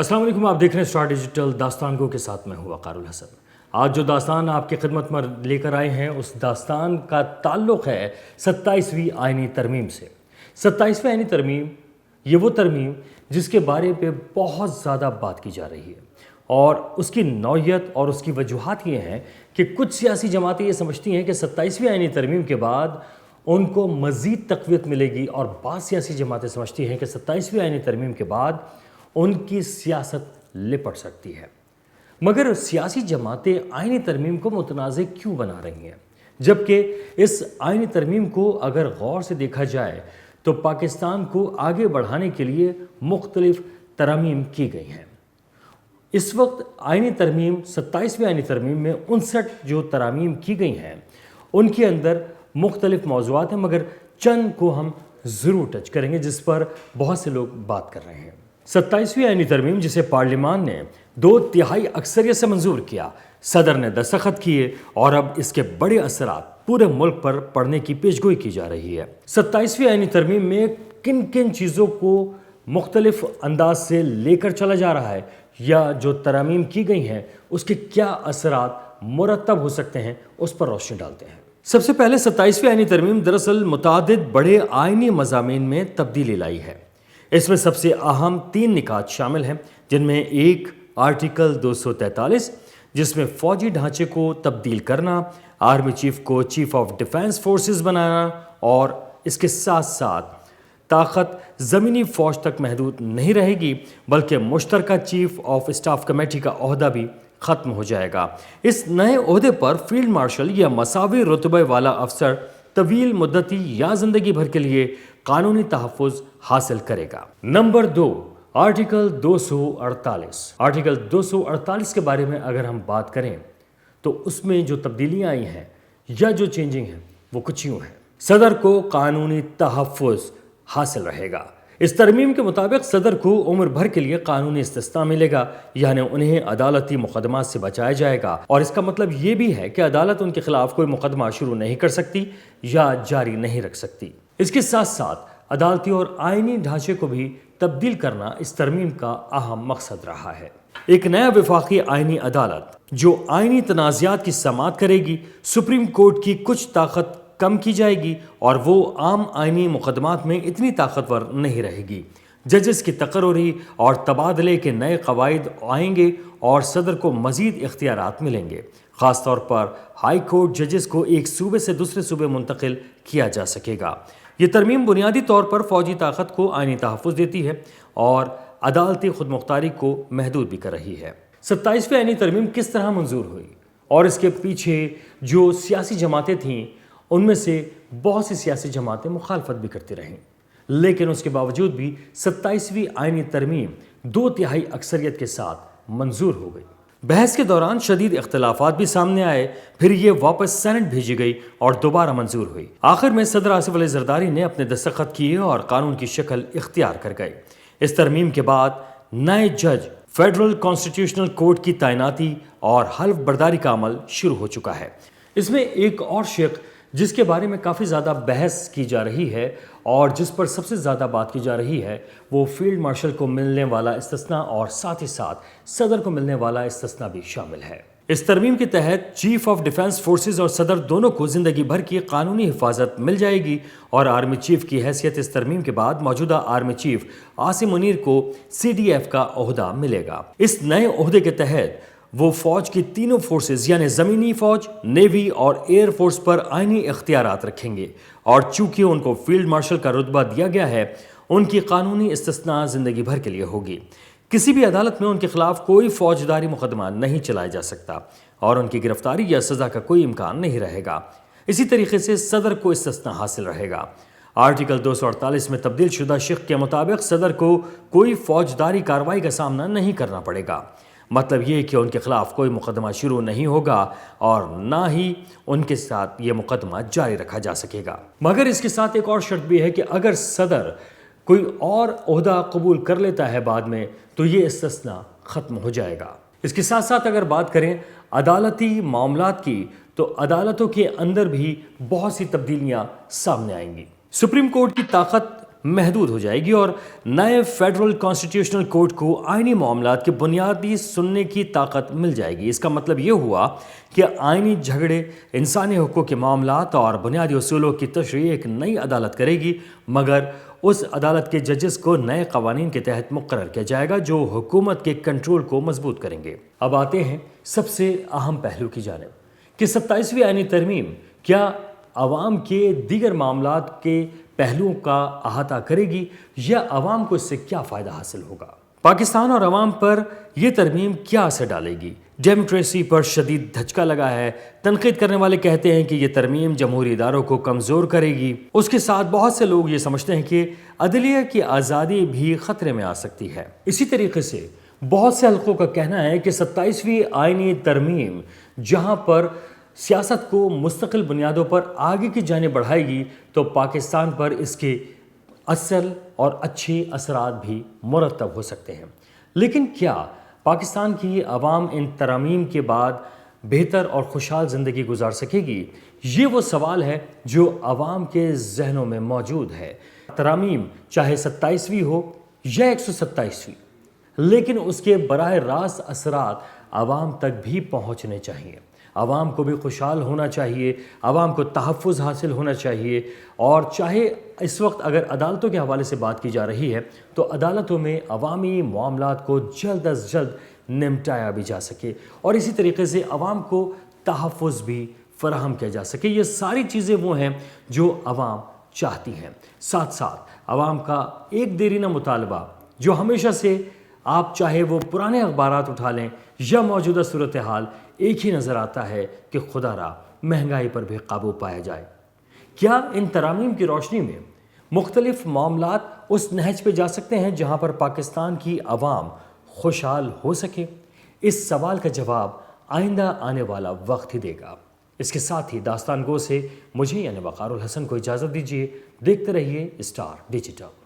السلام علیکم، آپ دیکھ رہے ہیں اسٹار ڈیجیٹل داستان گو کے ساتھ میں ہوں وقار الحسن۔ آج جو داستان آپ کی خدمت میں لے کر آئے ہیں اس داستان کا تعلق ہے 27ویں آئینی ترمیم سے۔ 27ویں آئینی ترمیم یہ وہ ترمیم جس کے بارے پہ بہت زیادہ بات کی جا رہی ہے، اور اس کی نوعیت اور اس کی وجوہات یہ ہیں کہ کچھ سیاسی جماعتیں یہ سمجھتی ہیں کہ 27ویں آئینی ترمیم کے بعد ان کو مزید تقویت ملے گی، اور بعض سیاسی جماعتیں سمجھتی ہیں کہ 27ویں آئینی ترمیم کے بعد ان کی سیاست لپٹ سکتی ہے۔ مگر سیاسی جماعتیں آئینی ترمیم کو متنازع کیوں بنا رہی ہیں، جبکہ اس آئینی ترمیم کو اگر غور سے دیکھا جائے تو پاکستان کو آگے بڑھانے کے لیے مختلف ترامیم کی گئی ہیں۔ اس وقت آئینی ترمیم 27ویں آئینی ترمیم میں 59 جو ترامیم کی گئی ہیں ان کے اندر مختلف موضوعات ہیں، مگر چند کو ہم ضرور ٹچ کریں گے جس پر بہت سے لوگ بات کر رہے ہیں۔ 27ویں آئینی ترمیم جسے پارلیمان نے 2/3 اکثریت سے منظور کیا، صدر نے دستخط کیے، اور اب اس کے بڑے اثرات پورے ملک پر پڑنے کی پیشگوئی کی جا رہی ہے۔ 27ویں آئینی ترمیم میں کن کن چیزوں کو مختلف انداز سے لے کر چلا جا رہا ہے، یا جو ترامیم کی گئی ہیں اس کے کیا اثرات مرتب ہو سکتے ہیں، اس پر روشنی ڈالتے ہیں۔ سب سے پہلے 27ویں آئینی ترمیم دراصل متعدد بڑے آئینی مضامین میں تبدیلی لائی ہے۔ اس میں سب سے اہم 3 نکات شامل ہیں، جن میں ایک آرٹیکل 243 جس میں فوجی ڈھانچے کو تبدیل کرنا، آرمی چیف کو چیف آف ڈیفنس فورسز بنانا، اور اس کے ساتھ ساتھ طاقت زمینی فوج تک محدود نہیں رہے گی بلکہ مشترکہ چیف آف اسٹاف کمیٹی کا عہدہ بھی ختم ہو جائے گا۔ اس نئے عہدے پر فیلڈ مارشل یا مساوی رتبے والا افسر طویل مدتی یا زندگی بھر کے لیے قانونی تحفظ حاصل کرے گا۔ Number 2، article 248۔ آرٹیکل 248 کے بارے میں اگر ہم بات کریں تو اس میں جو تبدیلیاں آئی ہیں یا جو چینجنگ ہیں وہ کچھ یوں ہیں۔ صدر کو قانونی تحفظ حاصل رہے گا۔ اس ترمیم کے مطابق صدر کو عمر بھر کے لیے قانونی استثناء ملے گا، یعنی انہیں عدالتی مقدمات سے بچایا جائے گا، اور اس کا مطلب یہ بھی ہے کہ عدالت ان کے خلاف کوئی مقدمہ شروع نہیں کر سکتی یا جاری نہیں رکھ سکتی۔ اس کے ساتھ ساتھ عدالتی اور آئینی ڈھانچے کو بھی تبدیل کرنا اس ترمیم کا اہم مقصد رہا ہے۔ ایک نیا وفاقی آئینی عدالت جو آئینی تنازعات کی سماعت کرے گی، سپریم کورٹ کی کچھ طاقت کم کی جائے گی، اور وہ عام آئینی مقدمات میں اتنی طاقتور نہیں رہے گی۔ ججز کی تقرری اور تبادلے کے نئے قواعد آئیں گے، اور صدر کو مزید اختیارات ملیں گے۔ خاص طور پر ہائی کورٹ ججز کو ایک صوبے سے دوسرے صوبے منتقل کیا جا سکے گا۔ یہ ترمیم بنیادی طور پر فوجی طاقت کو آئینی تحفظ دیتی ہے اور عدالتی خود مختاری کو محدود بھی کر رہی ہے۔ 27ویں آئینی ترمیم کس طرح منظور ہوئی، اور اس کے پیچھے جو سیاسی جماعتیں تھیں ان میں سے بہت سی سیاسی جماعتیں مخالفت بھی کرتی رہیں، لیکن اس کے باوجود بھی 27ویں آئینی ترمیم 2/3 اکثریت کے ساتھ منظور ہو گئی۔ بحث کے دوران شدید اختلافات بھی سامنے آئے، پھر یہ واپس سینٹ بھیجی گئی اور دوبارہ منظور ہوئی۔ آخر میں صدر آصف علی زرداری نے اپنے دستخط کیے اور قانون کی شکل اختیار کر گئے۔ اس ترمیم کے بعد نئے جج فیڈرل کانسٹیٹیوشنل کورٹ کی تعیناتی اور حلف برداری کا عمل شروع ہو چکا ہے۔ اس میں ایک اور شق جس کے بارے میں کافی زیادہ بحث کی جا رہی ہے اور جس پر سب سے زیادہ بات کی جا رہی ہے وہ فیلڈ مارشل کو ملنے والا استثناء اور ساتھ ہی ساتھ صدر کو ملنے والا استثناء بھی شامل ہے۔ اس ترمیم کے تحت چیف آف ڈیفنس فورسز اور صدر دونوں کو زندگی بھر کی قانونی حفاظت مل جائے گی، اور آرمی چیف کی حیثیت اس ترمیم کے بعد موجودہ آرمی چیف عاصم منیر کو CDF کا عہدہ ملے گا۔ اس نئے عہدے کے تحت وہ فوج کی تینوں فورسز یعنی زمینی فوج، نیوی اور ایئر فورس پر آئینی اختیارات رکھیں گے، اور چونکہ ان کو فیلڈ مارشل کا رتبہ دیا گیا ہے ان کی قانونی استثناء زندگی بھر کے لیے ہوگی۔ کسی بھی عدالت میں ان کے خلاف کوئی فوجداری مقدمہ نہیں چلایا جا سکتا، اور ان کی گرفتاری یا سزا کا کوئی امکان نہیں رہے گا۔ اسی طریقے سے صدر کو استثناء حاصل رہے گا۔ آرٹیکل 248 میں تبدیل شدہ شق کے مطابق صدر کو کوئی فوجداری کارروائی کا سامنا نہیں کرنا پڑے گا۔ مطلب یہ کہ ان کے خلاف کوئی مقدمہ شروع نہیں ہوگا اور نہ ہی ان کے ساتھ یہ مقدمہ جاری رکھا جا سکے گا۔ مگر اس کے ساتھ ایک اور شرط بھی ہے کہ اگر صدر کوئی اور عہدہ قبول کر لیتا ہے بعد میں تو یہ استثناء ختم ہو جائے گا۔ اس کے ساتھ ساتھ اگر بات کریں عدالتی معاملات کی تو عدالتوں کے اندر بھی بہت سی تبدیلیاں سامنے آئیں گی۔ سپریم کورٹ کی طاقت محدود ہو جائے گی اور نئے فیڈرل کانسٹیٹیوشنل کورٹ کو آئینی معاملات کے بنیادی سننے کی طاقت مل جائے گی۔ اس کا مطلب یہ ہوا کہ آئینی جھگڑے، انسانی حقوق کے معاملات اور بنیادی اصولوں کی تشریح ایک نئی عدالت کرے گی، مگر اس عدالت کے ججز کو نئے قوانین کے تحت مقرر کیا جائے گا جو حکومت کے کنٹرول کو مضبوط کریں گے۔ اب آتے ہیں سب سے اہم پہلو کی جانب کہ 27ویں آئینی ترمیم کیا عوام کے دیگر معاملات کے پہلوؤں کا احاطہ کرے گی یا عوام کو اس سے کیا فائدہ حاصل ہوگا؟ پاکستان اور عوام پر یہ ترمیم کیا اثر ڈالے گی؟ ڈیموکریسی پر شدید دھچکا لگا ہے۔ تنقید کرنے والے کہتے ہیں کہ یہ ترمیم جمہوری اداروں کو کمزور کرے گی۔ اس کے ساتھ بہت سے لوگ یہ سمجھتے ہیں کہ عدلیہ کی آزادی بھی خطرے میں آ سکتی ہے۔ اسی طریقے سے بہت سے حلقوں کا کہنا ہے کہ 27ویں آئینی ترمیم جہاں پر سیاست کو مستقل بنیادوں پر آگے کی جانب بڑھائے گی تو پاکستان پر اس کے اصل اور اچھے اثرات بھی مرتب ہو سکتے ہیں۔ لیکن کیا پاکستان کی عوام ان ترامیم کے بعد بہتر اور خوشحال زندگی گزار سکے گی؟ یہ وہ سوال ہے جو عوام کے ذہنوں میں موجود ہے۔ ترامیم چاہے 27ویں ہو یا 127ویں، لیکن اس کے براہ راست اثرات عوام تک بھی پہنچنے چاہیے۔ عوام کو بھی خوشحال ہونا چاہیے، عوام کو تحفظ حاصل ہونا چاہیے، اور چاہے اس وقت اگر عدالتوں کے حوالے سے بات کی جا رہی ہے تو عدالتوں میں عوامی معاملات کو جلد از جلد نمٹایا بھی جا سکے اور اسی طریقے سے عوام کو تحفظ بھی فراہم کیا جا سکے۔ یہ ساری چیزیں وہ ہیں جو عوام چاہتی ہیں۔ ساتھ ساتھ عوام کا ایک دیرینہ مطالبہ جو ہمیشہ سے آپ چاہے وہ پرانے اخبارات اٹھا لیں یا موجودہ صورتحال، ایک ہی نظر آتا ہے کہ خدا را مہنگائی پر بھی قابو پایا جائے۔ کیا ان ترامیم کی روشنی میں مختلف معاملات اس نہج پہ جا سکتے ہیں جہاں پر پاکستان کی عوام خوشحال ہو سکے؟ اس سوال کا جواب آئندہ آنے والا وقت ہی دے گا۔ اس کے ساتھ ہی داستان گو سے مجھے یعنی وقار الحسن کو اجازت دیجیے۔ دیکھتے رہیے اسٹار ڈیجیٹل۔